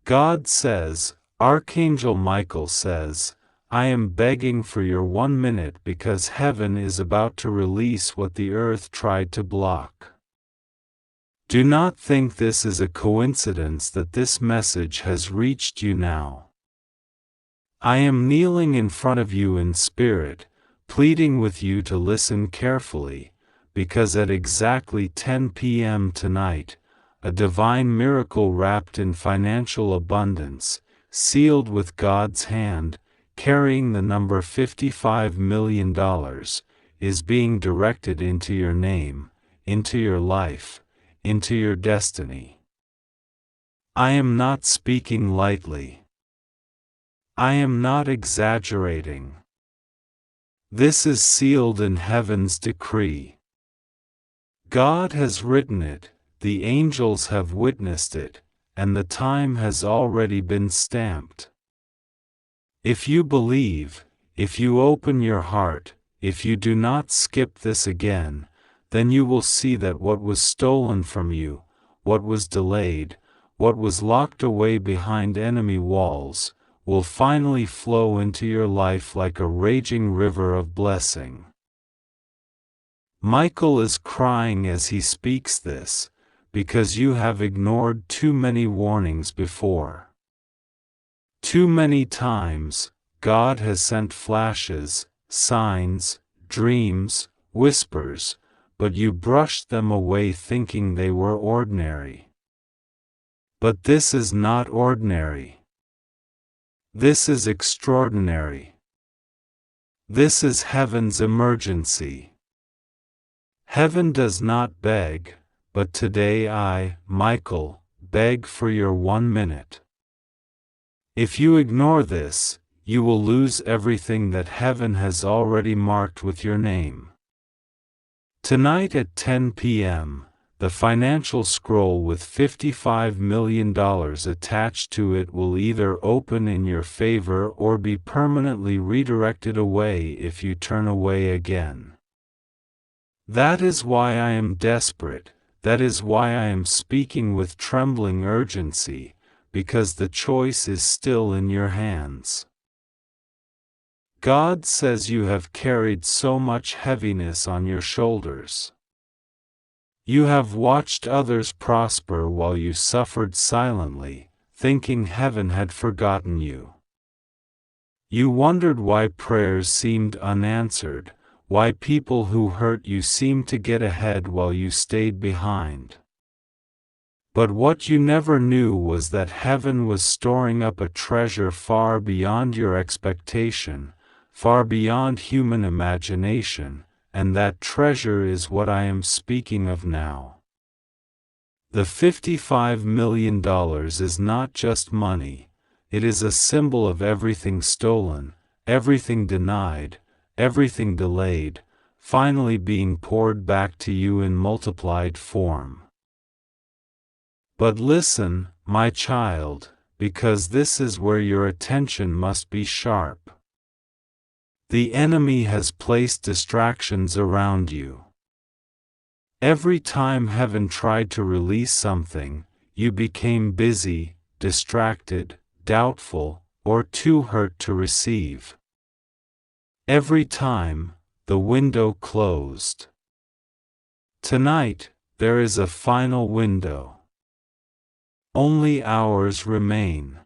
God says, Archangel Michael says, I am begging for your 1 minute because heaven is about to release what the earth tried to block. Do not think this is a coincidence that this message has reached you now. I am kneeling in front of you in spirit, pleading with you to listen carefully, because at exactly 10 p.m. tonight, a divine miracle wrapped in financial abundance, sealed with God's hand, carrying the number $55 million, is being directed into your name, into your life, into your destiny. I am not speaking lightly. I am not exaggerating. This is sealed in heaven's decree. God has written it, the angels have witnessed it, and the time has already been stamped. If you believe, if you open your heart, if you do not skip this again, then you will see that what was stolen from you, what was delayed, what was locked away behind enemy walls, will finally flow into your life like a raging river of blessing. Michael is crying as he speaks this, because you have ignored too many warnings before. Too many times, God has sent flashes, signs, dreams, whispers, but you brushed them away thinking they were ordinary. But this is not ordinary. This is extraordinary. This is heaven's emergency. Heaven does not beg, but today I, Michael, beg for your 1 minute. If you ignore this, you will lose everything that heaven has already marked with your name. Tonight at 10 p.m., the financial scroll with $55 million attached to it will either open in your favor or be permanently redirected away if you turn away again. That is why I am desperate, that is why I am speaking with trembling urgency, because the choice is still in your hands. God says you have carried so much heaviness on your shoulders. You have watched others prosper while you suffered silently, thinking heaven had forgotten you. You wondered why prayers seemed unanswered, why people who hurt you seemed to get ahead while you stayed behind. But what you never knew was that heaven was storing up a treasure far beyond your expectation, far beyond human imagination, and that treasure is what I am speaking of now. The $55 million is not just money, it is a symbol of everything stolen, everything denied, everything delayed, finally being poured back to you in multiplied form. But listen, my child, because this is where your attention must be sharp. The enemy has placed distractions around you. Every time heaven tried to release something, you became busy, distracted, doubtful, or too hurt to receive. Every time, the window closed. Tonight, there is a final window. Only hours remain.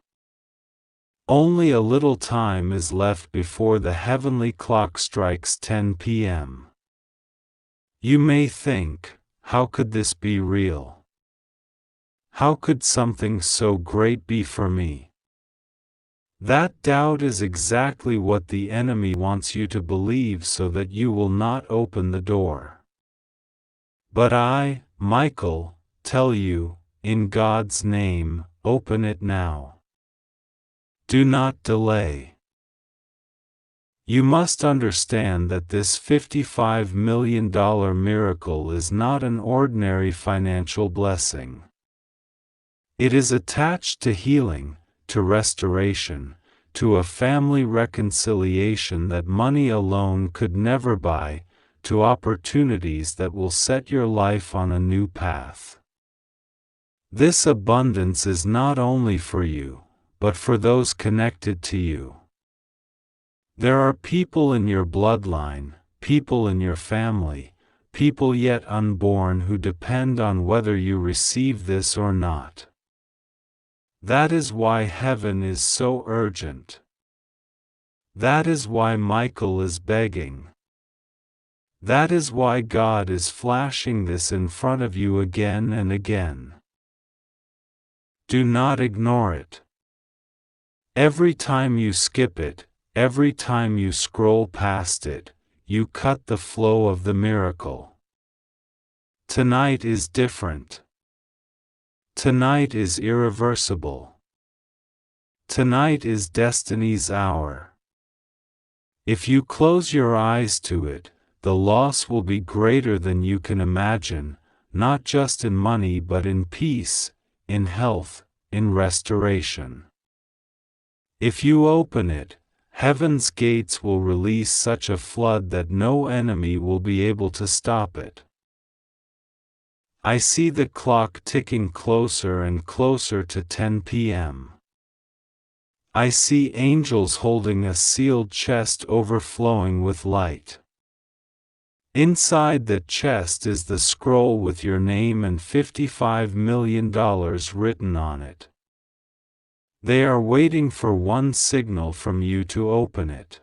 Only a little time is left before the heavenly clock strikes 10 p.m. You may think, how could this be real? How could something so great be for me? That doubt is exactly what the enemy wants you to believe so that you will not open the door. But I, Michael, tell you, in God's name, open it now. Do not delay. You must understand that this $55 million miracle is not an ordinary financial blessing. It is attached to healing, to restoration, to a family reconciliation that money alone could never buy, to opportunities that will set your life on a new path. This abundance is not only for you, but for those connected to you. There are people in your bloodline, people in your family, people yet unborn who depend on whether you receive this or not. That is why heaven is so urgent. That is why Michael is begging. That is why God is flashing this in front of you again and again. Do not ignore it. Every time you skip it, every time you scroll past it, you cut the flow of the miracle. Tonight is different. Tonight is irreversible. Tonight is destiny's hour. If you close your eyes to it, the loss will be greater than you can imagine, not just in money but in peace, in health, in restoration. If you open it, heaven's gates will release such a flood that no enemy will be able to stop it. I see the clock ticking closer and closer to 10 p.m. I see angels holding a sealed chest overflowing with light. Inside the chest is the scroll with your name and $55 million written on it. They are waiting for one signal from you to open it.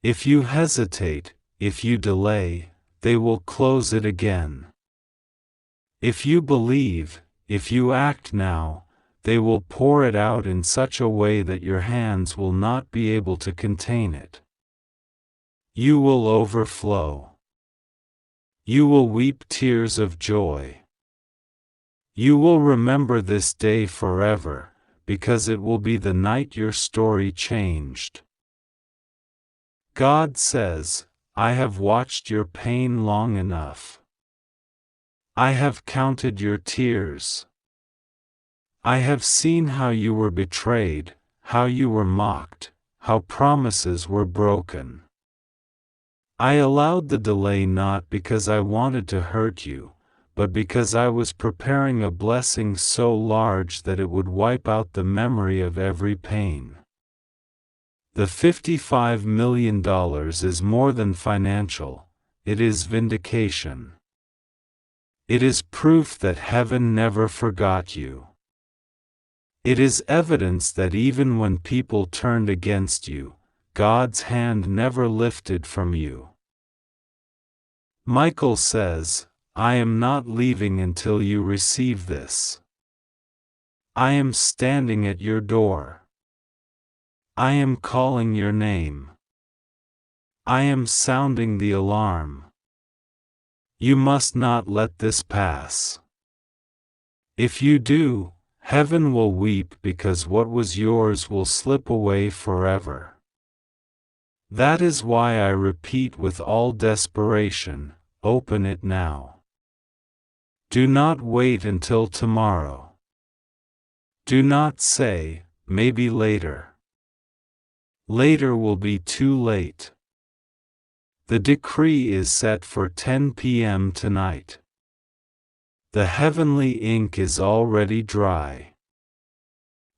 If you hesitate, if you delay, they will close it again. If you believe, if you act now, they will pour it out in such a way that your hands will not be able to contain it. You will overflow. You will weep tears of joy. You will remember this day forever, because it will be the night your story changed. God says, I have watched your pain long enough. I have counted your tears. I have seen how you were betrayed, how you were mocked, how promises were broken. I allowed the delay not because I wanted to hurt you, but because I was preparing a blessing so large that it would wipe out the memory of every pain. The $55 million is more than financial, it is vindication. It is proof that heaven never forgot you. It is evidence that even when people turned against you, God's hand never lifted from you. Michael says, I am not leaving until you receive this. I am standing at your door. I am calling your name. I am sounding the alarm. You must not let this pass. If you do, heaven will weep because what was yours will slip away forever. That is why I repeat with all desperation, open it now. Do not wait until tomorrow. Do not say, maybe later. Later will be too late. The decree is set for 10 p.m. tonight. The heavenly ink is already dry.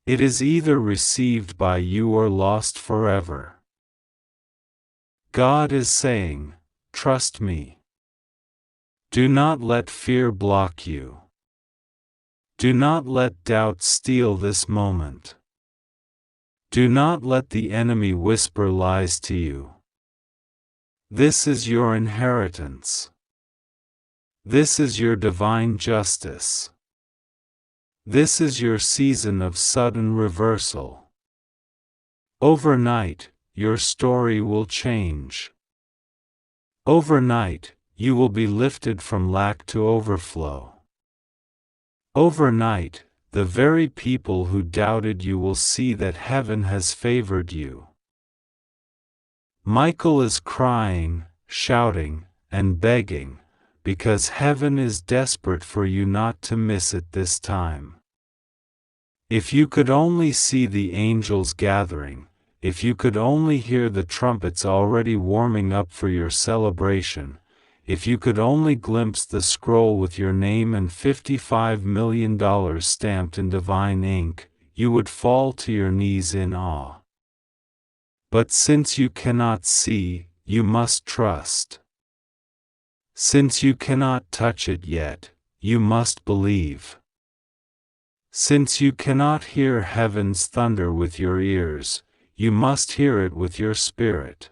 It is either received by you or lost forever. God is saying, trust me. Do not let fear block you. Do not let doubt steal this moment. Do not let the enemy whisper lies to you. This is your inheritance. This is your divine justice. This is your season of sudden reversal. Overnight, your story will change. Overnight, you will be lifted from lack to overflow. Overnight, the very people who doubted you will see that heaven has favored you. Michael is crying, shouting, and begging, because heaven is desperate for you not to miss it this time. If you could only see the angels gathering, if you could only hear the trumpets already warming up for your celebration, if you could only glimpse the scroll with your name and $55 million stamped in divine ink, you would fall to your knees in awe. But since you cannot see, you must trust. Since you cannot touch it yet, you must believe. Since you cannot hear heaven's thunder with your ears, you must hear it with your spirit.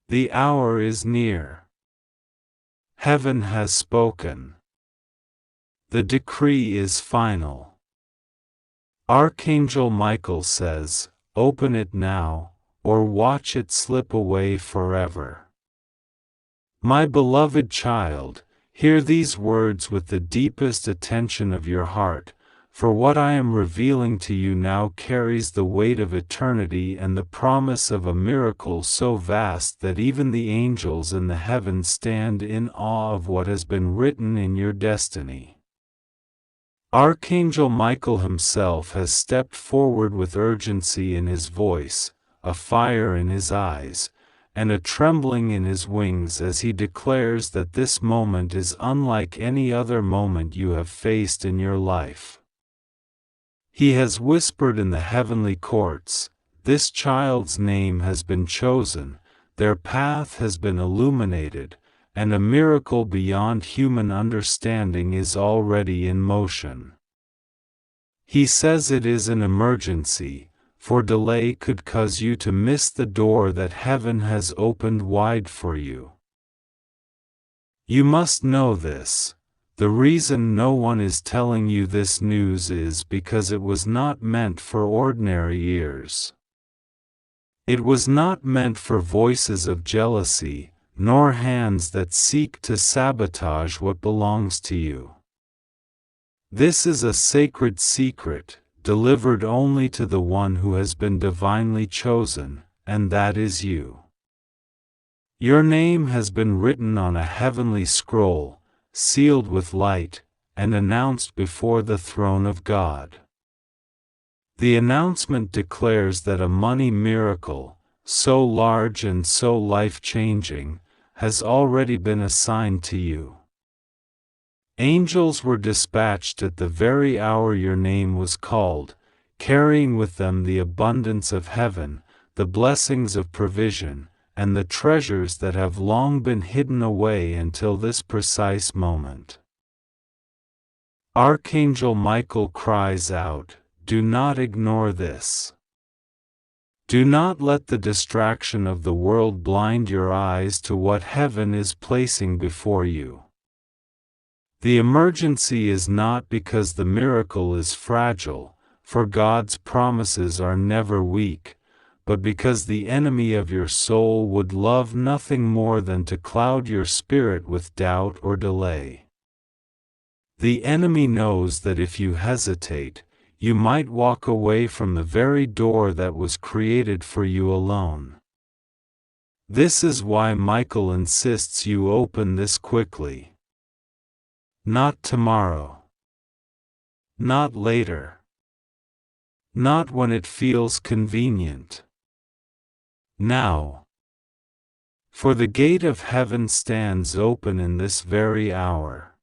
The hour is near. Heaven has spoken. The decree is final. Archangel Michael says, "Open it now, or watch it slip away forever." My beloved child, hear these words with the deepest attention of your heart, for what I am revealing to you now carries the weight of eternity and the promise of a miracle so vast that even the angels in the heavens stand in awe of what has been written in your destiny. Archangel Michael himself has stepped forward with urgency in his voice, a fire in his eyes, and a trembling in his wings as he declares that this moment is unlike any other moment you have faced in your life. He has whispered in the heavenly courts, "This child's name has been chosen, their path has been illuminated, and a miracle beyond human understanding is already in motion." He says it is an emergency, for delay could cause you to miss the door that heaven has opened wide for you. You must know this. The reason no one is telling you this news is because it was not meant for ordinary ears. It was not meant for voices of jealousy, nor hands that seek to sabotage what belongs to you. This is a sacred secret, delivered only to the one who has been divinely chosen, and that is you. Your name has been written on a heavenly scroll, sealed with light, and announced before the throne of God. The announcement declares that a money miracle, so large and so life-changing, has already been assigned to you. Angels were dispatched at the very hour your name was called, carrying with them the abundance of heaven, the blessings of provision, and the treasures that have long been hidden away until this precise moment. Archangel Michael cries out, "Do not ignore this. Do not let the distraction of the world blind your eyes to what heaven is placing before you." The emergency is not because the miracle is fragile, for God's promises are never weak, but because the enemy of your soul would love nothing more than to cloud your spirit with doubt or delay. The enemy knows that if you hesitate, you might walk away from the very door that was created for you alone. This is why Michael insists you open this quickly. Not tomorrow. Not later. Not when it feels convenient. Now. For the gate of heaven stands open in this very hour.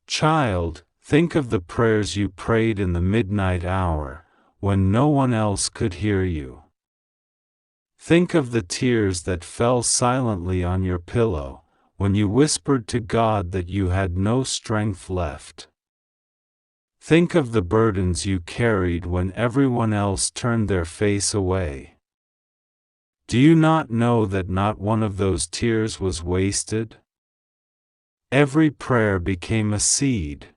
Child, think of the prayers you prayed in the midnight hour, when no one else could hear you. Think of the tears that fell silently on your pillow, when you whispered to God that you had no strength left. Think of the burdens you carried when everyone else turned their face away. Do you not know that not one of those tears was wasted? Every prayer became a seed.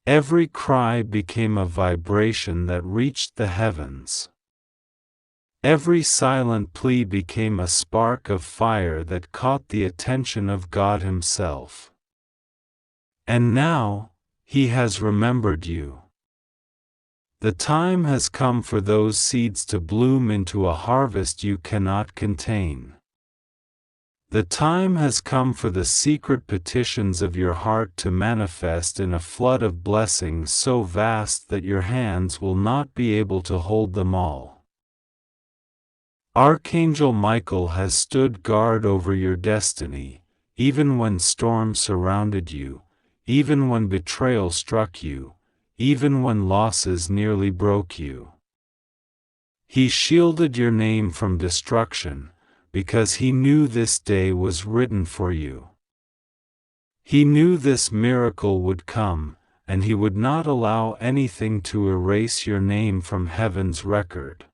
Every cry became a vibration that reached the heavens. Every silent plea became a spark of fire that caught the attention of God Himself. And now, He has remembered you. The time has come for those seeds to bloom into a harvest you cannot contain. The time has come for the secret petitions of your heart to manifest in a flood of blessings so vast that your hands will not be able to hold them all. Archangel Michael has stood guard over your destiny, even when storms surrounded you, even when betrayal struck you, even when losses nearly broke you. He shielded your name from destruction, because he knew this day was written for you. He knew this miracle would come, and he would not allow anything to erase your name from heaven's record.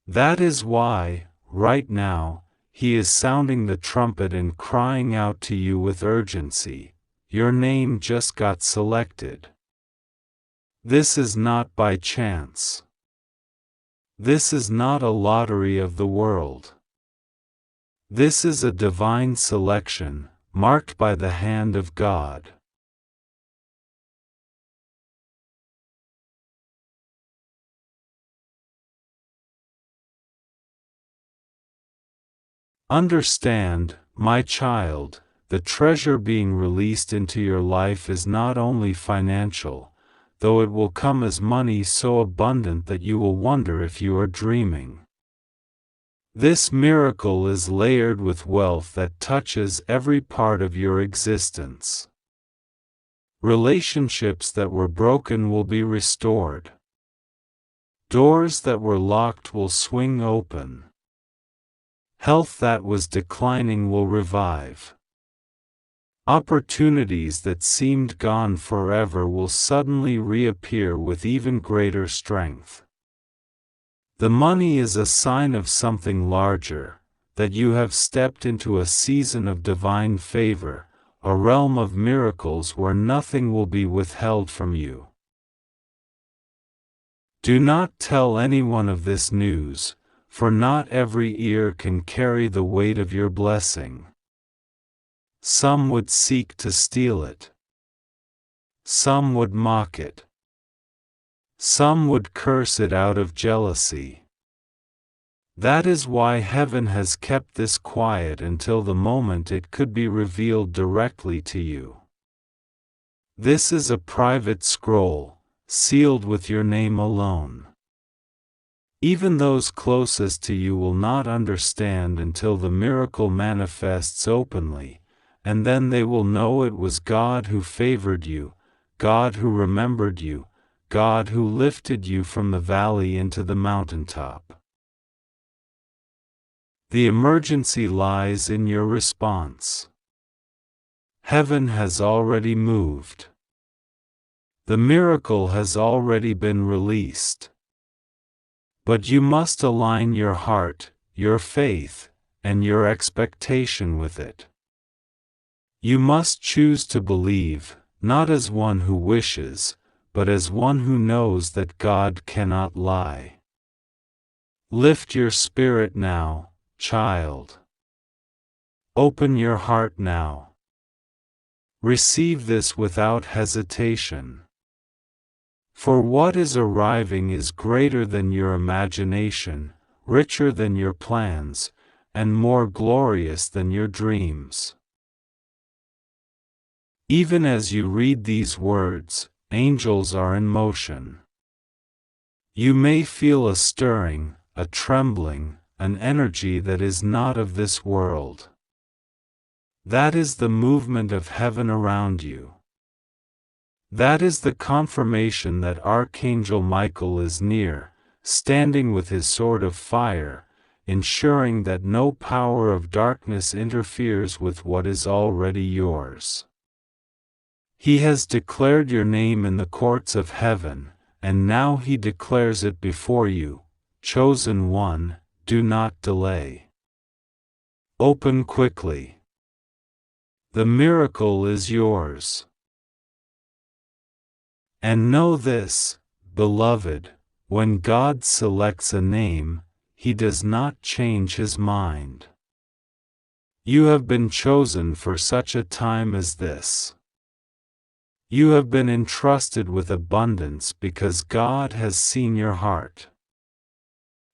That is why, right now, he is sounding the trumpet and crying out to you with urgency, your name just got selected. This is not by chance. This is not a lottery of the world. This is a divine selection, marked by the hand of God. Understand, my child, the treasure being released into your life is not only financial, though it will come as money so abundant that you will wonder if you are dreaming. This miracle is layered with wealth that touches every part of your existence. Relationships that were broken will be restored. Doors that were locked will swing open. Health that was declining will revive. Opportunities that seemed gone forever will suddenly reappear with even greater strength. The money is a sign of something larger, that you have stepped into a season of divine favor, a realm of miracles where nothing will be withheld from you. Do not tell anyone of this news, for not every ear can carry the weight of your blessing. Some would seek to steal it. Some would mock it. Some would curse it out of jealousy. That is why heaven has kept this quiet until the moment it could be revealed directly to you. This is a private scroll, sealed with your name alone. Even those closest to you will not understand until the miracle manifests openly, and then they will know it was God who favored you, God who remembered you, God who lifted you from the valley into the mountaintop. The emergency lies in your response. Heaven has already moved. The miracle has already been released. But you must align your heart, your faith, and your expectation with it. You must choose to believe, not as one who wishes, but as one who knows that God cannot lie. Lift your spirit now, child. Open your heart now. Receive this without hesitation. For what is arriving is greater than your imagination, richer than your plans, and more glorious than your dreams. Even as you read these words, angels are in motion. You may feel a stirring, a trembling, an energy that is not of this world. That is the movement of heaven around you. That is the confirmation that Archangel Michael is near, standing with his sword of fire, ensuring that no power of darkness interferes with what is already yours. He has declared your name in the courts of heaven, and now he declares it before you, chosen one, do not delay. Open quickly. The miracle is yours. And know this, beloved, when God selects a name, he does not change his mind. You have been chosen for such a time as this. You have been entrusted with abundance because God has seen your heart.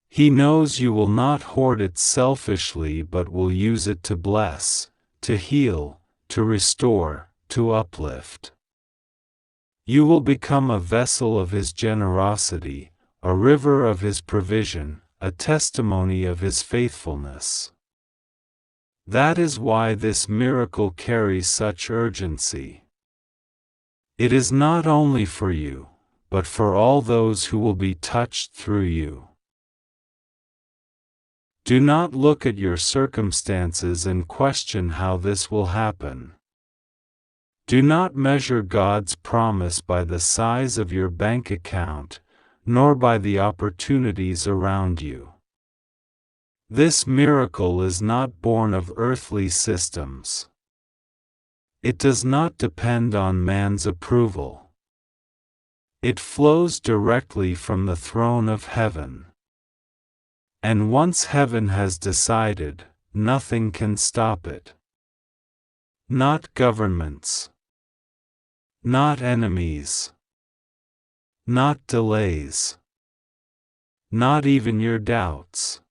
He knows you will not hoard it selfishly but will use it to bless, to heal, to restore, to uplift. You will become a vessel of His generosity, a river of His provision, a testimony of His faithfulness. That is why this miracle carries such urgency. It is not only for you, but for all those who will be touched through you. Do not look at your circumstances and question how this will happen. Do not measure God's promise by the size of your bank account, nor by the opportunities around you. This miracle is not born of earthly systems. It does not depend on man's approval. It flows directly from the throne of heaven. And once heaven has decided, nothing can stop it. Not governments. Not enemies. Not delays. Not even your doubts.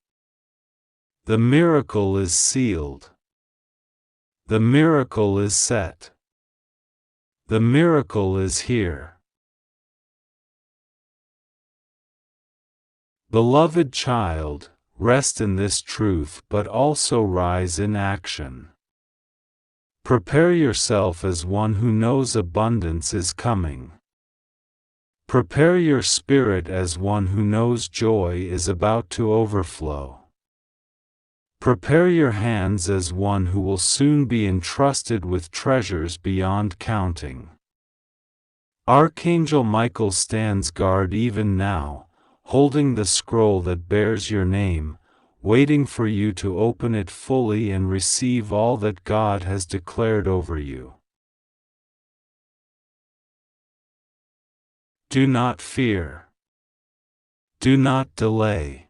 The miracle is sealed. The miracle is set. The miracle is here. Beloved child, rest in this truth but also rise in action. Prepare yourself as one who knows abundance is coming. Prepare your spirit as one who knows joy is about to overflow. Prepare your hands as one who will soon be entrusted with treasures beyond counting. Archangel Michael stands guard even now, holding the scroll that bears your name, waiting for you to open it fully and receive all that God has declared over you. Do not fear. Do not delay.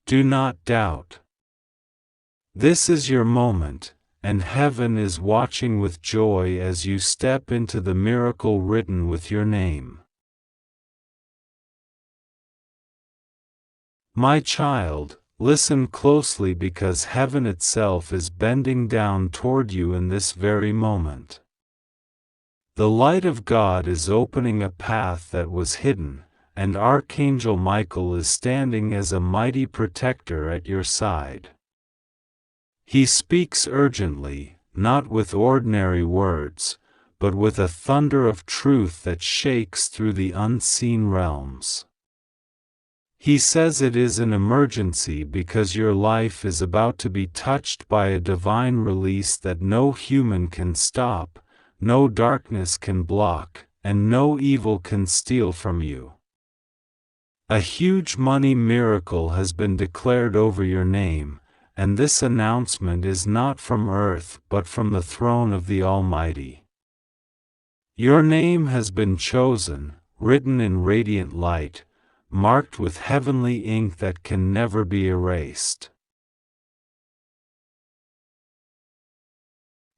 Do not doubt. This is your moment, and heaven is watching with joy as you step into the miracle written with your name. My child, listen closely because heaven itself is bending down toward you in this very moment. The light of God is opening a path that was hidden, and Archangel Michael is standing as a mighty protector at your side. He speaks urgently, not with ordinary words, but with a thunder of truth that shakes through the unseen realms. He says it is an emergency because your life is about to be touched by a divine release that no human can stop, no darkness can block, and no evil can steal from you. A huge money miracle has been declared over your name, and this announcement is not from earth but from the throne of the Almighty. Your name has been chosen, written in radiant light, marked with heavenly ink that can never be erased.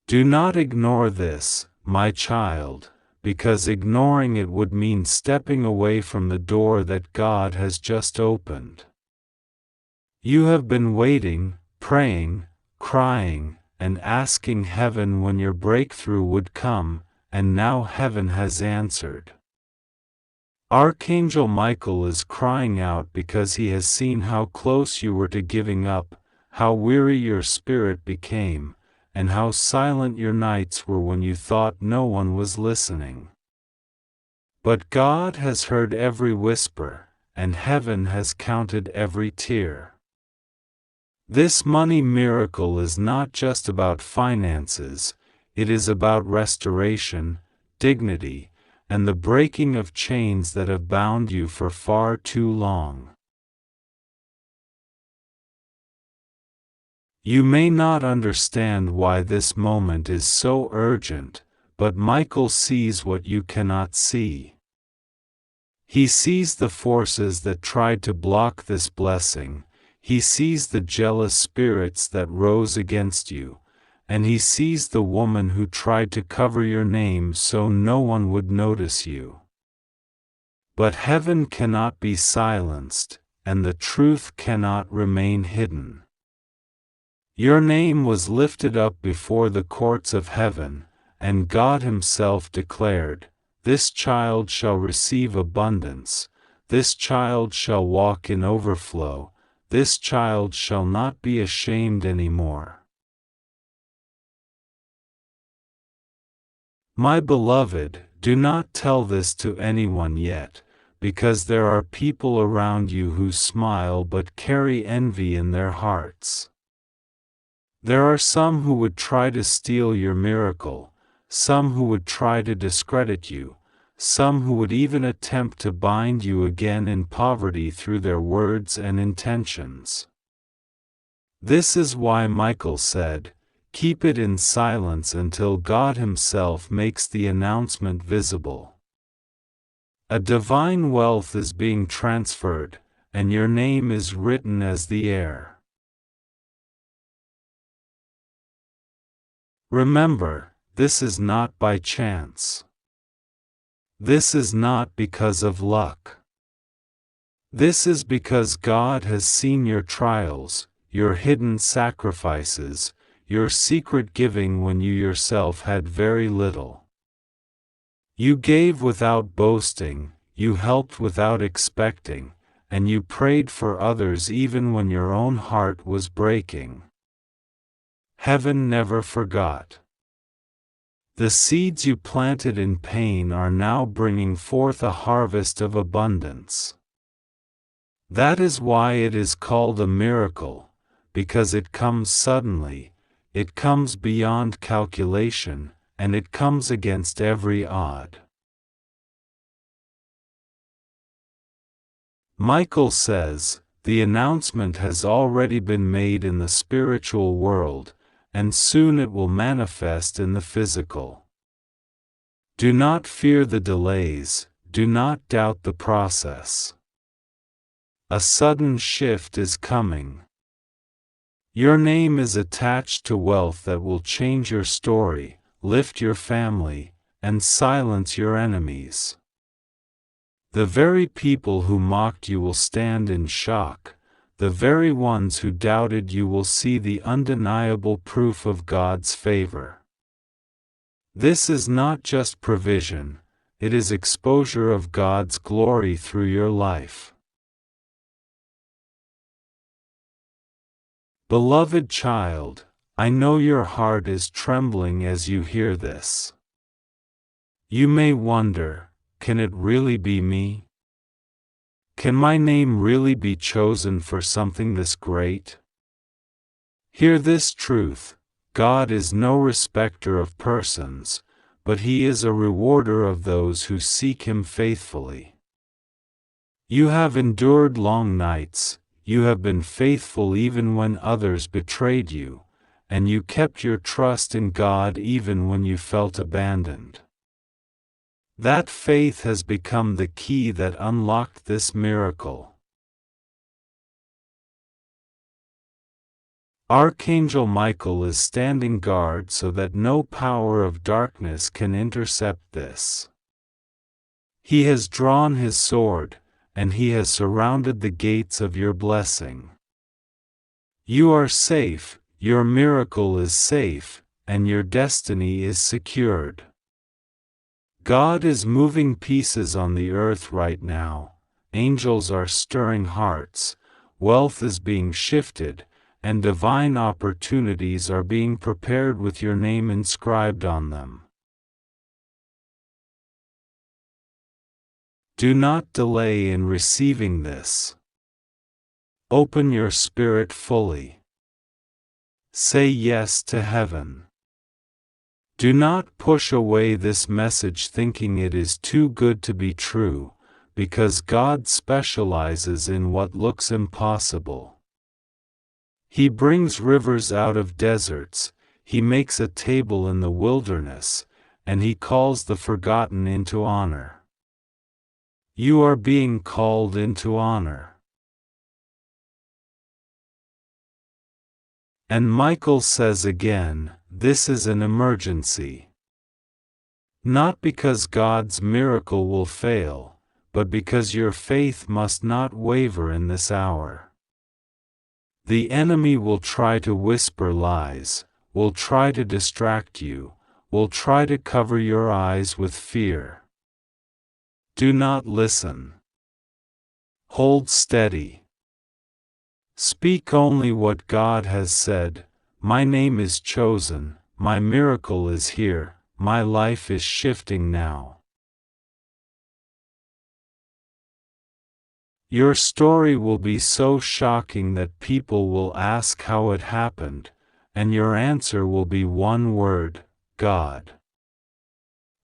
Do not ignore this, my child, because ignoring it would mean stepping away from the door that God has just opened. You have been waiting, praying, crying, and asking heaven when your breakthrough would come, and now heaven has answered. Archangel Michael is crying out because he has seen how close you were to giving up, how weary your spirit became, and how silent your nights were when you thought no one was listening. But God has heard every whisper, and heaven has counted every tear. This money miracle is not just about finances, it is about restoration, dignity, and the breaking of chains that have bound you for far too long. You may not understand why this moment is so urgent, but Michael sees what you cannot see. He sees the forces that tried to block this blessing, he sees the jealous spirits that rose against you, and he sees the woman who tried to cover your name so no one would notice you. But heaven cannot be silenced, and the truth cannot remain hidden. Your name was lifted up before the courts of heaven, and God Himself declared, "This child shall receive abundance, this child shall walk in overflow, this child shall not be ashamed anymore. My beloved, do not tell this to anyone yet, because there are people around you who smile but carry envy in their hearts. There are some who would try to steal your miracle, some who would try to discredit you, some who would even attempt to bind you again in poverty through their words and intentions. This is why Michael said, "Keep it in silence until God Himself makes the announcement visible." A divine wealth is being transferred, and your name is written as the heir. Remember, this is not by chance. This is not because of luck. This is because God has seen your trials, your hidden sacrifices, your secret giving when you yourself had very little. You gave without boasting, you helped without expecting, and you prayed for others even when your own heart was breaking. Heaven never forgot. The seeds you planted in pain are now bringing forth a harvest of abundance. That is why it is called a miracle, because it comes suddenly, it comes beyond calculation, and it comes against every odd. Michael says, the announcement has already been made in the spiritual world, and soon it will manifest in the physical. Do not fear the delays, do not doubt the process. A sudden shift is coming. Your name is attached to wealth that will change your story, lift your family, and silence your enemies. The very people who mocked you will stand in shock. The very ones who doubted you will see the undeniable proof of God's favor. This is not just provision, it is exposure of God's glory through your life. Beloved child, I know your heart is trembling as you hear this. You may wonder, can it really be me? Can my name really be chosen for something this great? Hear this truth, God is no respecter of persons, but He is a rewarder of those who seek Him faithfully. You have endured long nights, you have been faithful even when others betrayed you, and you kept your trust in God even when you felt abandoned. That faith has become the key that unlocked this miracle. Archangel Michael is standing guard so that no power of darkness can intercept this. He has drawn his sword, and he has surrounded the gates of your blessing. You are safe, your miracle is safe, and your destiny is secured. God is moving pieces on the earth right now, angels are stirring hearts, wealth is being shifted, and divine opportunities are being prepared with your name inscribed on them. Do not delay in receiving this. Open your spirit fully. Say yes to heaven. Do not push away this message thinking it is too good to be true, because God specializes in what looks impossible. He brings rivers out of deserts, He makes a table in the wilderness, and He calls the forgotten into honor. You are being called into honor. And Michael says again, this is an emergency. Not because God's miracle will fail, but because your faith must not waver in this hour. The enemy will try to whisper lies, will try to distract you, will try to cover your eyes with fear. Do not listen. Hold steady. Speak only what God has said. My name is chosen, my miracle is here, my life is shifting now. Your story will be so shocking that people will ask how it happened, and your answer will be one word: God.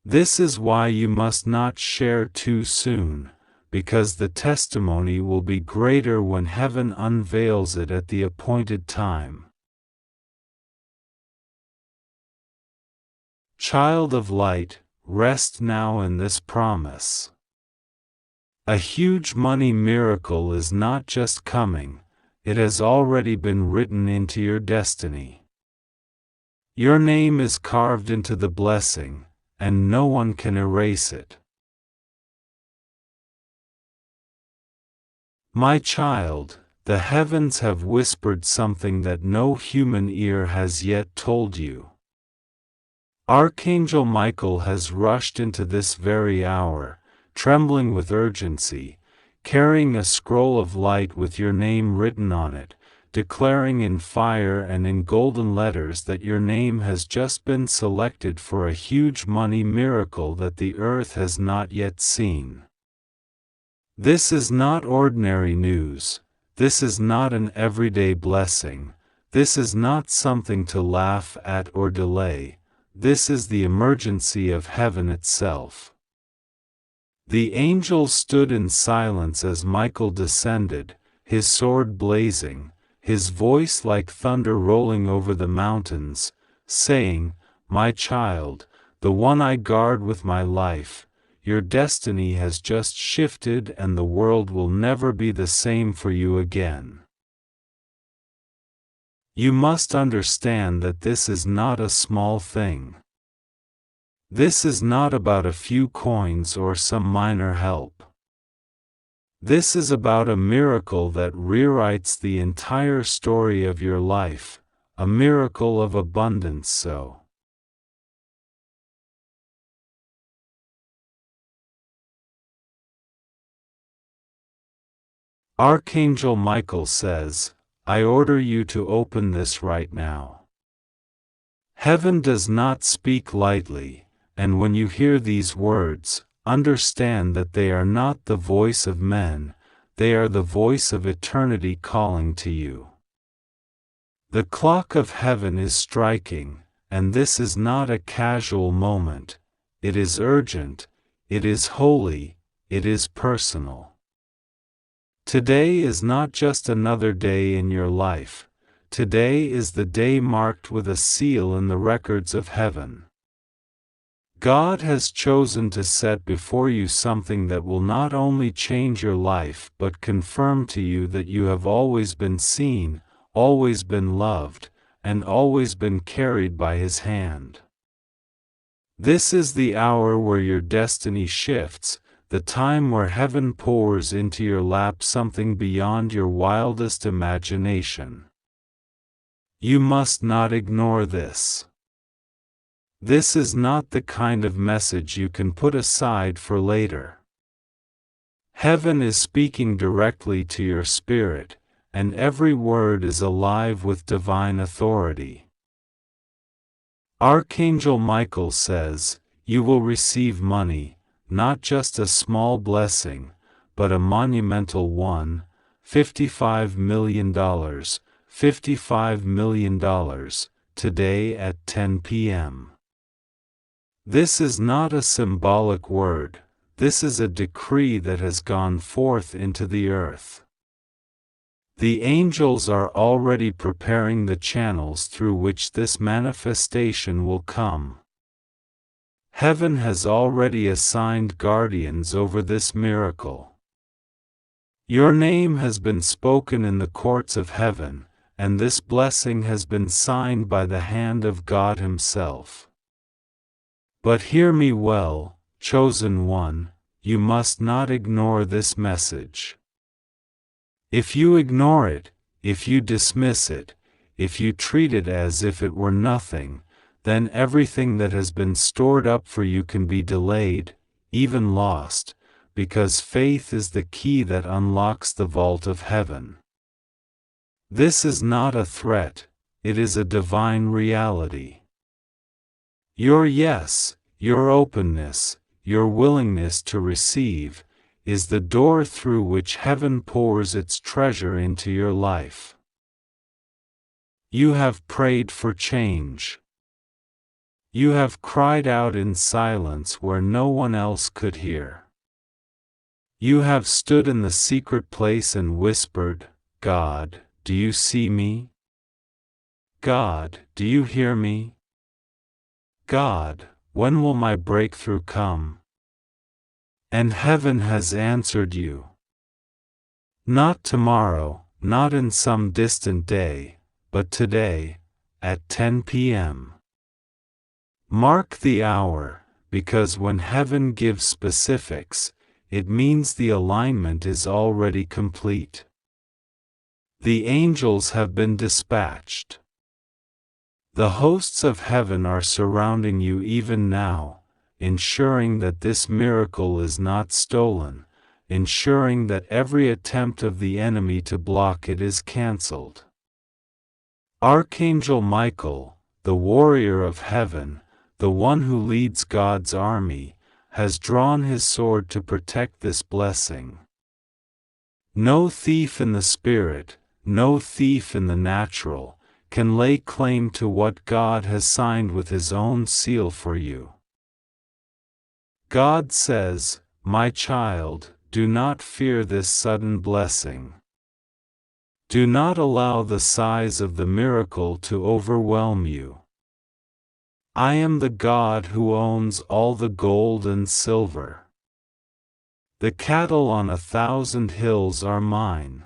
This is why you must not share too soon, because the testimony will be greater when heaven unveils it at the appointed time. Child of light, rest now in this promise. A huge money miracle is not just coming, it has already been written into your destiny. Your name is carved into the blessing, and no one can erase it. My child, the heavens have whispered something that no human ear has yet told you. Archangel Michael has rushed into this very hour, trembling with urgency, carrying a scroll of light with your name written on it, declaring in fire and in golden letters that your name has just been selected for a huge money miracle that the earth has not yet seen. This is not ordinary news, this is not an everyday blessing, this is not something to laugh at or delay, this is the emergency of heaven itself. The angels stood in silence as Michael descended, his sword blazing, his voice like thunder rolling over the mountains, saying, "My child, the one I guard with my life, your destiny has just shifted and the world will never be the same for you again." You must understand that this is not a small thing. This is not about a few coins or some minor help. This is about a miracle that rewrites the entire story of your life, a miracle of abundance. So, Archangel Michael says, I order you to open this right now. Heaven does not speak lightly, and when you hear these words, understand that they are not the voice of men, they are the voice of eternity calling to you. The clock of heaven is striking, and this is not a casual moment, it is urgent, it is holy, it is personal. Today is not just another day in your life, today is the day marked with a seal in the records of heaven. God has chosen to set before you something that will not only change your life but confirm to you that you have always been seen, always been loved, and always been carried by His hand. This is the hour where your destiny shifts, the time where heaven pours into your lap something beyond your wildest imagination. You must not ignore this. This is not the kind of message you can put aside for later. Heaven is speaking directly to your spirit, and every word is alive with divine authority. Archangel Michael says, you will receive money, not just a small blessing, but a monumental one, $55 million, $55 million, today at 10 p.m. This is not a symbolic word, this is a decree that has gone forth into the earth. The angels are already preparing the channels through which this manifestation will come. Heaven has already assigned guardians over this miracle. Your name has been spoken in the courts of heaven, and this blessing has been signed by the hand of God Himself. But hear me well, chosen one, you must not ignore this message. If you ignore it, if you dismiss it, if you treat it as if it were nothing, then everything that has been stored up for you can be delayed, even lost, because faith is the key that unlocks the vault of heaven. This is not a threat, it is a divine reality. Your yes, your openness, your willingness to receive, is the door through which heaven pours its treasure into your life. You have prayed for change. You have cried out in silence where no one else could hear. You have stood in the secret place and whispered, "God, do you see me? God, do you hear me? God, when will my breakthrough come?" And heaven has answered you. Not tomorrow, not in some distant day, but today, at 10 p.m. Mark the hour, because when heaven gives specifics, it means the alignment is already complete. The angels have been dispatched. The hosts of heaven are surrounding you even now, ensuring that this miracle is not stolen, ensuring that every attempt of the enemy to block it is cancelled. Archangel Michael, the warrior of heaven, the one who leads God's army, has drawn his sword to protect this blessing. No thief in the spirit, no thief in the natural, can lay claim to what God has signed with his own seal for you. God says, "My child, do not fear this sudden blessing. Do not allow the size of the miracle to overwhelm you. I am the God who owns all the gold and silver. The cattle on 1,000 hills are mine.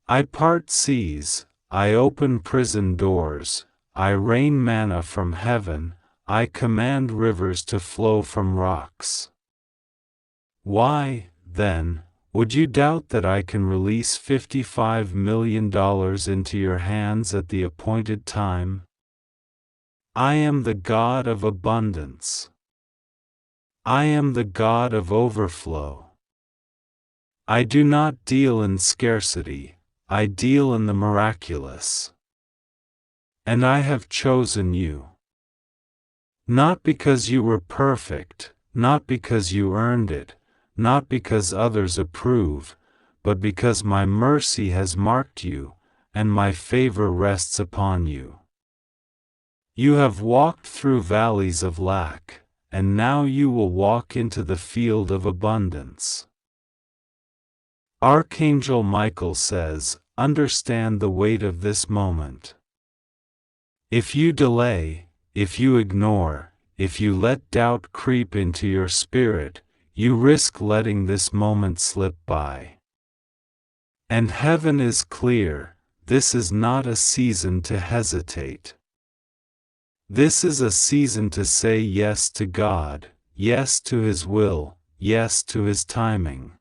I part seas, I open prison doors, I rain manna from heaven, I command rivers to flow from rocks. Why, then, would you doubt that I can release $55 million into your hands at the appointed time? I am the God of abundance. I am the God of overflow. I do not deal in scarcity, I deal in the miraculous. And I have chosen you. Not because you were perfect, not because you earned it, not because others approve, but because my mercy has marked you, and my favor rests upon you. You have walked through valleys of lack, and now you will walk into the field of abundance. Archangel Michael says, understand the weight of this moment. If you delay, if you ignore, if you let doubt creep into your spirit, you risk letting this moment slip by. And heaven is clear, this is not a season to hesitate. This is a season to say yes to God, yes to His will, yes to His timing.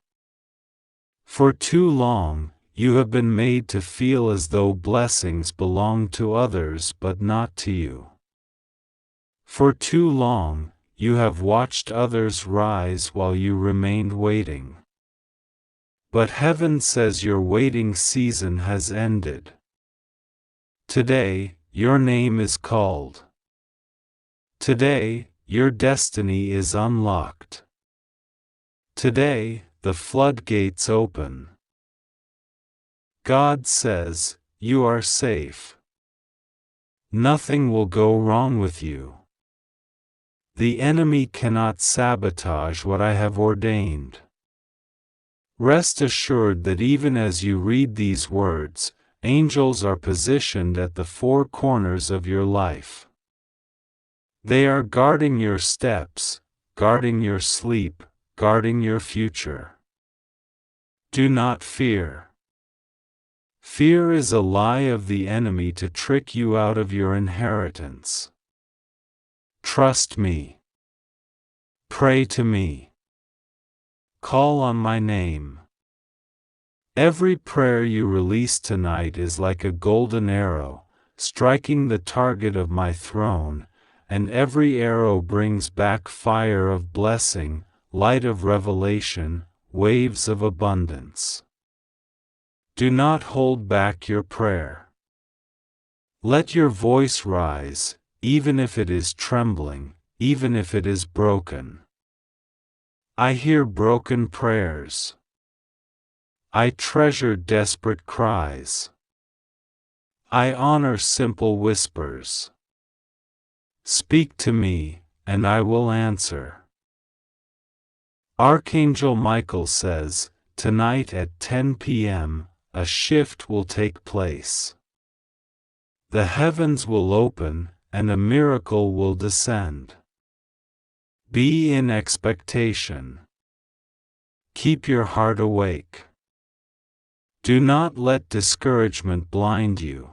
For too long, you have been made to feel as though blessings belong to others but not to you. For too long, you have watched others rise while you remained waiting. But heaven says your waiting season has ended. Today, your name is called. Today, your destiny is unlocked. Today, the floodgates open. God says, you are safe. Nothing will go wrong with you. The enemy cannot sabotage what I have ordained. Rest assured that even as you read these words, angels are positioned at the four corners of your life. They are guarding your steps, guarding your sleep, guarding your future. Do not fear. Fear is a lie of the enemy to trick you out of your inheritance. Trust me. Pray to me. Call on my name. Every prayer you release tonight is like a golden arrow, striking the target of my throne, and every arrow brings back fire of blessing, light of revelation, waves of abundance. Do not hold back your prayer. Let your voice rise, even if it is trembling, even if it is broken. I hear broken prayers. I treasure desperate cries. I honor simple whispers. Speak to me, and I will answer. Archangel Michael says, tonight at 10 p.m., a shift will take place. The heavens will open, and a miracle will descend. Be in expectation. Keep your heart awake. Do not let discouragement blind you.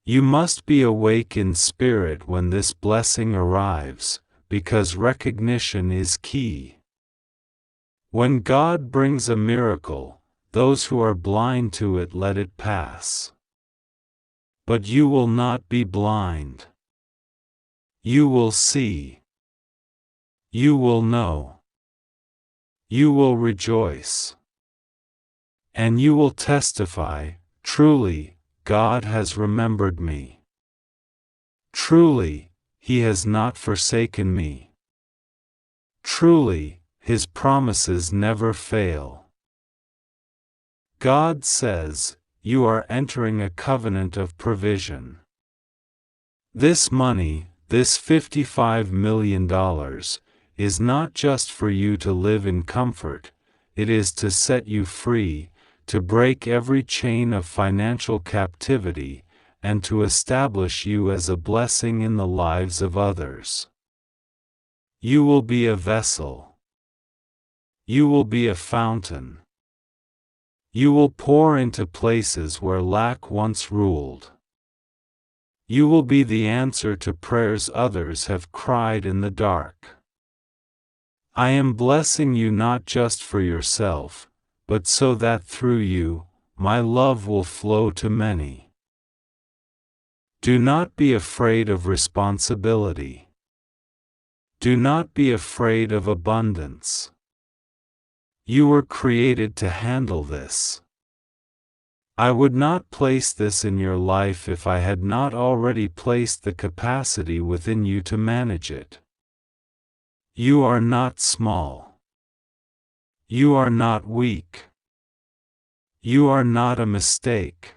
You must be awake in spirit when this blessing arrives, because recognition is key. When God brings a miracle, those who are blind to it let it pass. But you will not be blind. You will see. You will know. You will rejoice. And you will testify, truly, God has remembered me. Truly, He has not forsaken me. Truly, His promises never fail. God says, you are entering a covenant of provision. This money, this $55 million, is not just for you to live in comfort, it is to set you free, to break every chain of financial captivity, and to establish you as a blessing in the lives of others. You will be a vessel. You will be a fountain. You will pour into places where lack once ruled. You will be the answer to prayers others have cried in the dark. I am blessing you not just for yourself, but so that through you, my love will flow to many. Do not be afraid of responsibility. Do not be afraid of abundance. You were created to handle this. I would not place this in your life if I had not already placed the capacity within you to manage it. You are not small. You are not weak. You are not a mistake.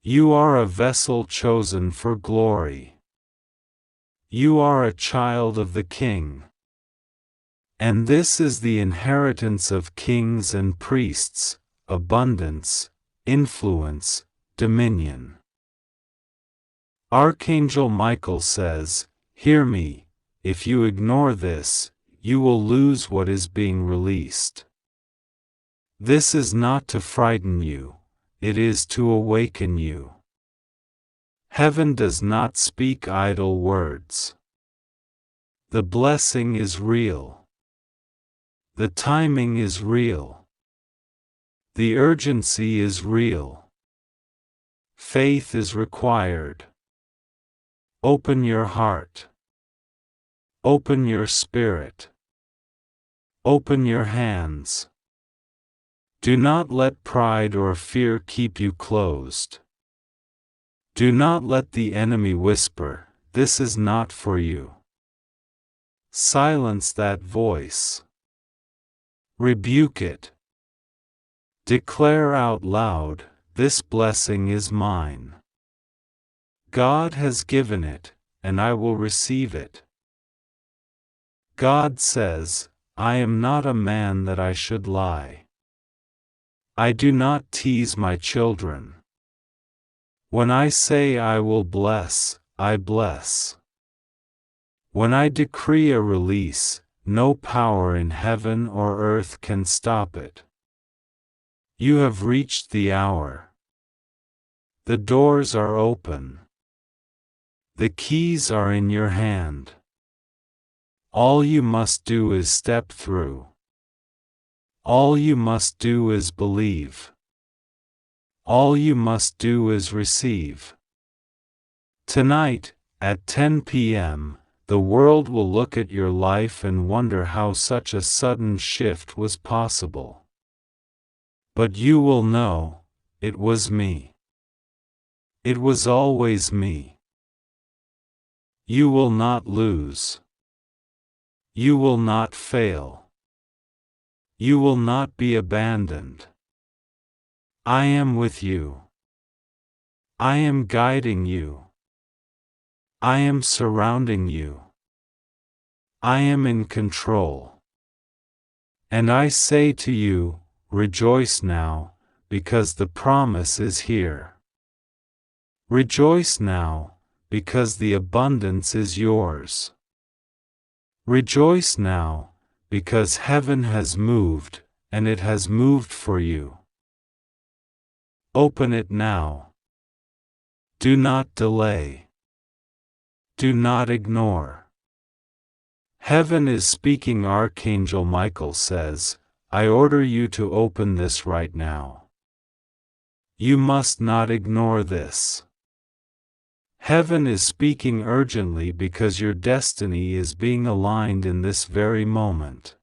You are a vessel chosen for glory. You are a child of the King. And this is the inheritance of kings and priests, abundance, influence, dominion. Archangel Michael says, hear me, if you ignore this, you will lose what is being released. This is not to frighten you, it is to awaken you. Heaven does not speak idle words. The blessing is real. The timing is real. The urgency is real. Faith is required. Open your heart. Open your spirit. Open your hands. Do not let pride or fear keep you closed. Do not let the enemy whisper, this is not for you. Silence that voice. Rebuke it. Declare out loud, this blessing is mine. God has given it, and I will receive it. God says, I am not a man that I should lie. I do not tease my children. When I say I will bless, I bless. When I decree a release, no power in heaven or earth can stop it. You have reached the hour. The doors are open. The keys are in your hand. All you must do is step through. All you must do is believe. All you must do is receive. Tonight, at 10 p.m., the world will look at your life and wonder how such a sudden shift was possible. But you will know, it was me. It was always me. You will not lose. You will not fail. You will not be abandoned. I am with you. I am guiding you. I am surrounding you. I am in control. And I say to you, rejoice now, because the promise is here. Rejoice now, because the abundance is yours. Rejoice now, because heaven has moved, and it has moved for you. Open it now. Do not delay. Do not ignore. Heaven is speaking. Archangel Michael says, I order you to open this right now. You must not ignore this. Heaven is speaking urgently because your destiny is being aligned in this very moment.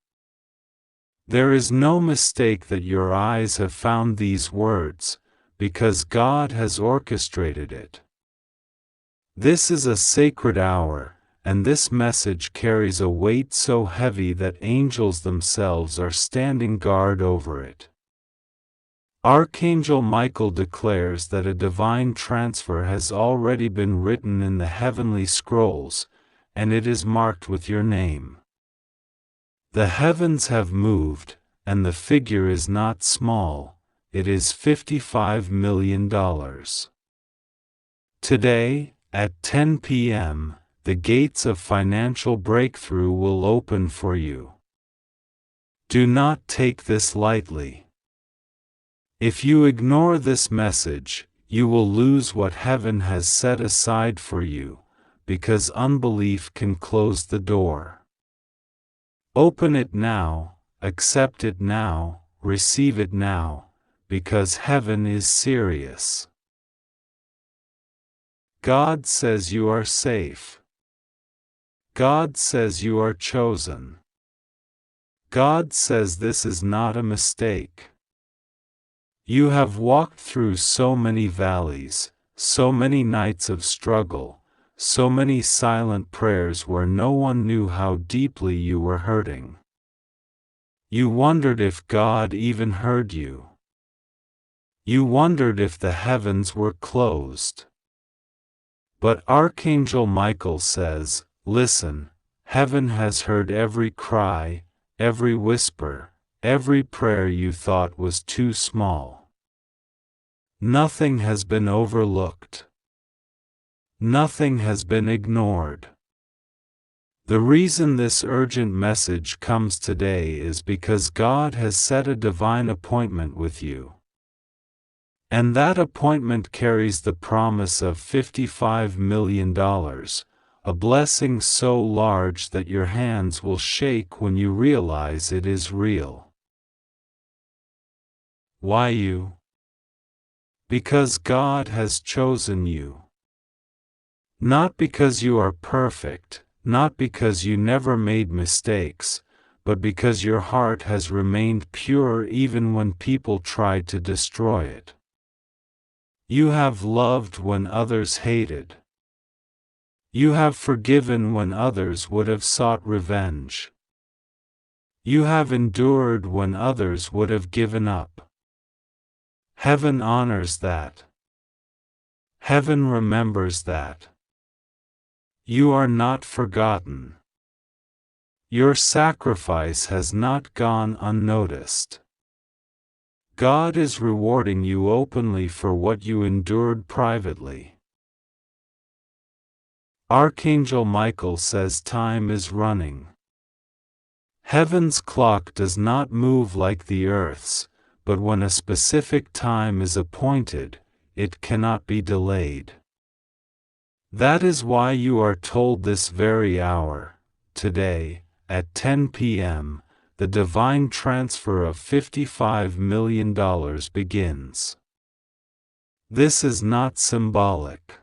There is no mistake that your eyes have found these words, because God has orchestrated it. This is a sacred hour, and this message carries a weight so heavy that angels themselves are standing guard over it. Archangel Michael declares that a divine transfer has already been written in the heavenly scrolls, and it is marked with your name. The heavens have moved, and the figure is not small, it is $55 million. Today, at 10 p.m., the gates of financial breakthrough will open for you. Do not take this lightly. If you ignore this message, you will lose what heaven has set aside for you, because unbelief can close the door. Open it now, accept it now, receive it now, because heaven is serious. God says you are safe. God says you are chosen. God says this is not a mistake. You have walked through so many valleys, so many nights of struggle, so many silent prayers where no one knew how deeply you were hurting. You wondered if God even heard you. You wondered if the heavens were closed. But Archangel Michael says, listen, heaven has heard every cry, every whisper, every prayer you thought was too small. Nothing has been overlooked. Nothing has been ignored. The reason this urgent message comes today is because God has set a divine appointment with you. And that appointment carries the promise of $55 million, a blessing so large that your hands will shake when you realize it is real. Why you? Because God has chosen you. Not because you are perfect, not because you never made mistakes, but because your heart has remained pure even when people tried to destroy it. You have loved when others hated. You have forgiven when others would have sought revenge. You have endured when others would have given up. Heaven honors that. Heaven remembers that. You are not forgotten. Your sacrifice has not gone unnoticed. God is rewarding you openly for what you endured privately. Archangel Michael says time is running. Heaven's clock does not move like the earth's, but when a specific time is appointed, it cannot be delayed. That is why you are told this very hour, today, at 10 p.m., the divine transfer of $55 million begins. This is not symbolic.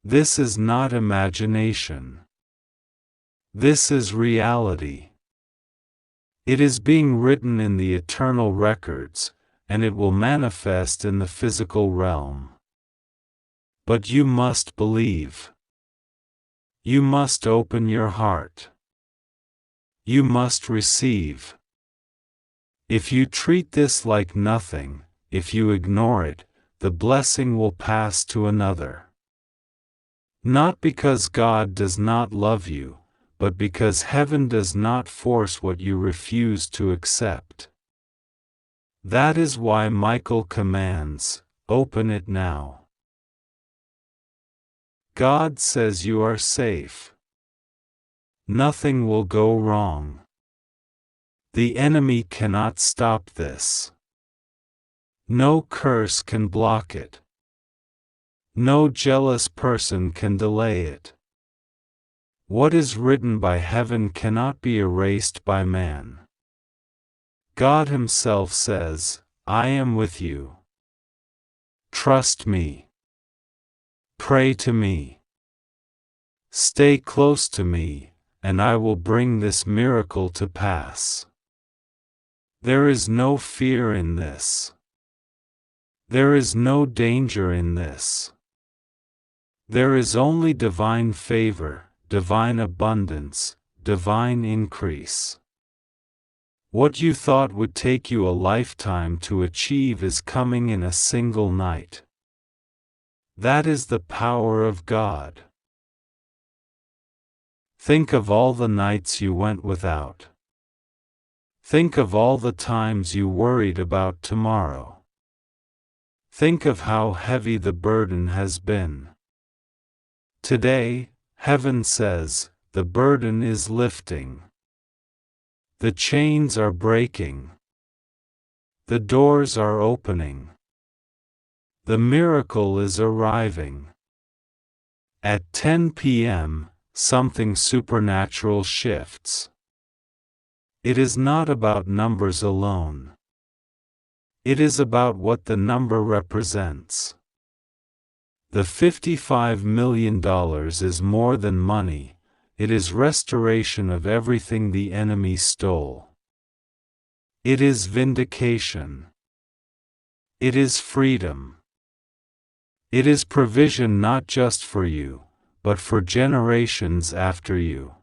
This is not imagination. This is reality. It is being written in the eternal records, and it will manifest in the physical realm. But you must believe. You must open your heart. You must receive. If you treat this like nothing, if you ignore it, the blessing will pass to another. Not because God does not love you, but because heaven does not force what you refuse to accept. That is why Michael commands, "Open it now." God says you are safe. Nothing will go wrong. The enemy cannot stop this. No curse can block it. No jealous person can delay it. What is written by heaven cannot be erased by man. God Himself says, "I am with you. Trust me. Pray to me. Stay close to me, and I will bring this miracle to pass." There is no fear in this. There is no danger in this. There is only divine favor, divine abundance, divine increase. What you thought would take you a lifetime to achieve is coming in a single night. That is the power of God. Think of all the nights you went without. Think of all the times you worried about tomorrow. Think of how heavy the burden has been. Today, heaven says, the burden is lifting. The chains are breaking. The doors are opening. The miracle is arriving. At 10 p.m., something supernatural shifts. It is not about numbers alone. It is about what the number represents. The $55 million is more than money, it is restoration of everything the enemy stole. It is vindication. It is freedom. It is provision not just for you, but for generations after you.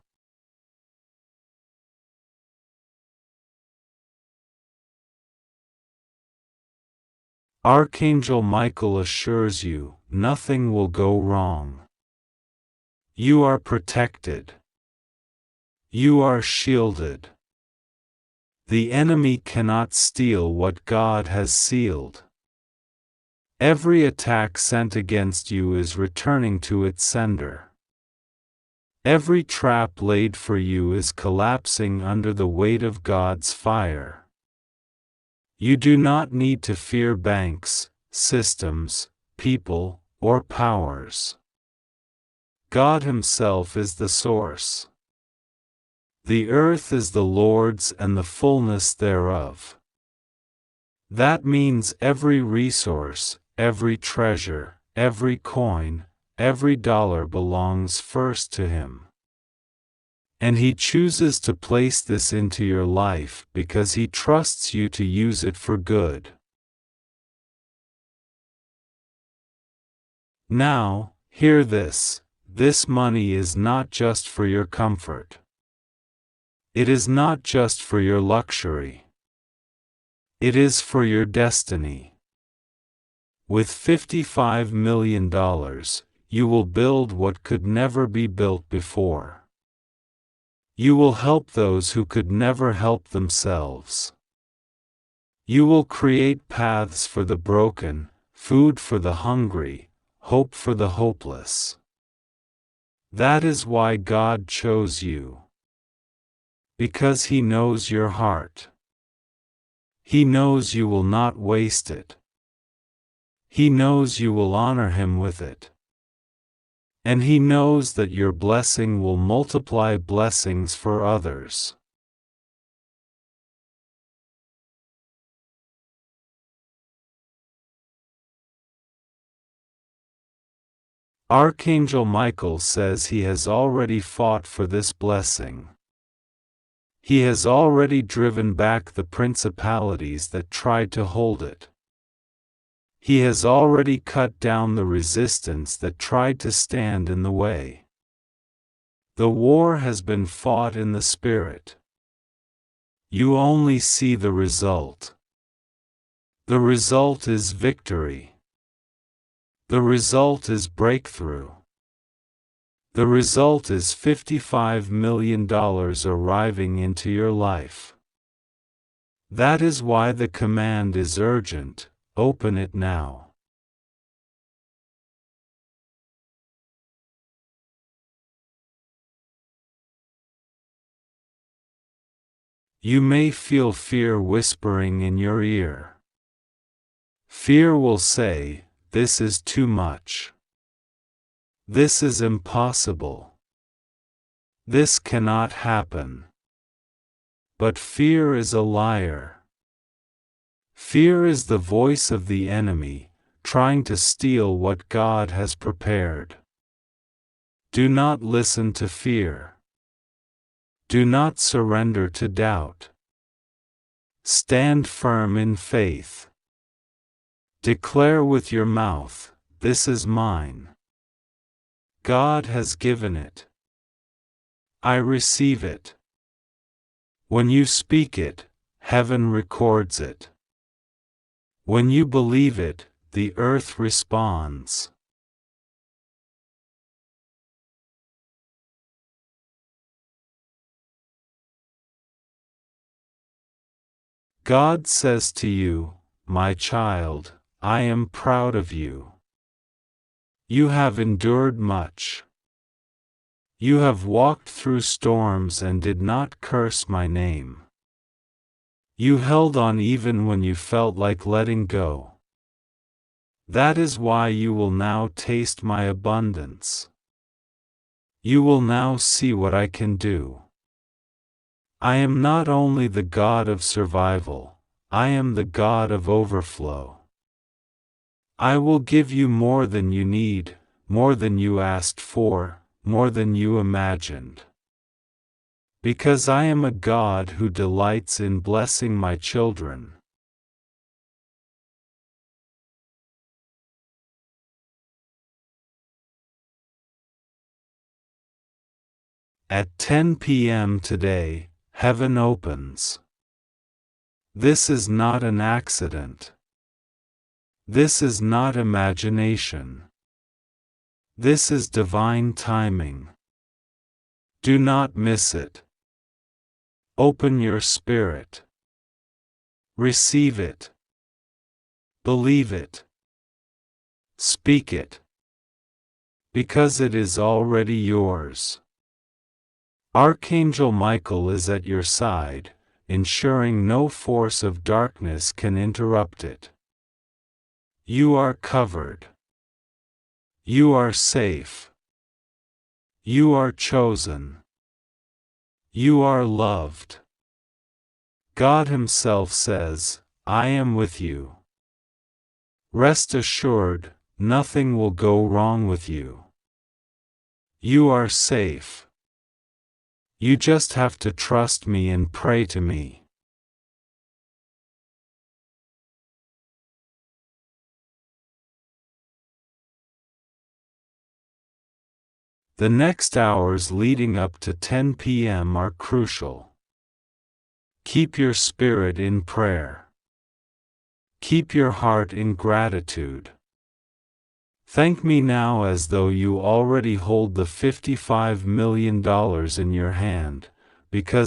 Archangel Michael assures you, nothing will go wrong. You are protected. You are shielded. The enemy cannot steal what God has sealed. Every attack sent against you is returning to its sender. Every trap laid for you is collapsing under the weight of God's fire. You do not need to fear banks, systems, people, or powers. God Himself is the source. The earth is the Lord's and the fullness thereof. That means every resource, every treasure, every coin, every dollar belongs first to Him. And He chooses to place this into your life because He trusts you to use it for good. Now, hear this: this money is not just for your comfort. It is not just for your luxury. It is for your destiny. With $55 million, you will build what could never be built before. You will help those who could never help themselves. You will create paths for the broken, food for the hungry, hope for the hopeless. That is why God chose you. Because He knows your heart. He knows you will not waste it. He knows you will honor Him with it. And He knows that your blessing will multiply blessings for others. Archangel Michael says he has already fought for this blessing. He has already driven back the principalities that tried to hold it. He has already cut down the resistance that tried to stand in the way. The war has been fought in the Spirit. You only see the result. The result is victory. The result is breakthrough. The result is $55 million arriving into your life. That is why the command is urgent: open it now. You may feel fear whispering in your ear. Fear will say, "This is too much. This is impossible. This cannot happen." But fear is a liar. Fear is the voice of the enemy, trying to steal what God has prepared. Do not listen to fear. Do not surrender to doubt. Stand firm in faith. Declare with your mouth, "This is mine. God has given it. I receive it." When you speak it, heaven records it. When you believe it, the earth responds. God says to you, "My child, I am proud of you. You have endured much. You have walked through storms and did not curse my name. You held on even when you felt like letting go. That is why you will now taste my abundance. You will now see what I can do. I am not only the God of survival, I am the God of overflow. I will give you more than you need, more than you asked for, more than you imagined. Because I am a God who delights in blessing my children. At 10 p.m. today, heaven opens. This is not an accident. This is not imagination. This is divine timing. Do not miss it. Open your spirit. Receive it. Believe it. Speak it. Because it is already yours. Archangel Michael is at your side, ensuring no force of darkness can interrupt it. You are covered. You are safe. You are chosen. You are loved. God Himself says, "I am with you." Rest assured, nothing will go wrong with you. You are safe. You just have to trust me and pray to me. The next hours leading up to 10 p.m. are crucial. Keep your spirit in prayer. Keep your heart in gratitude. Thank me now as though you already hold the $55 million in your hand, because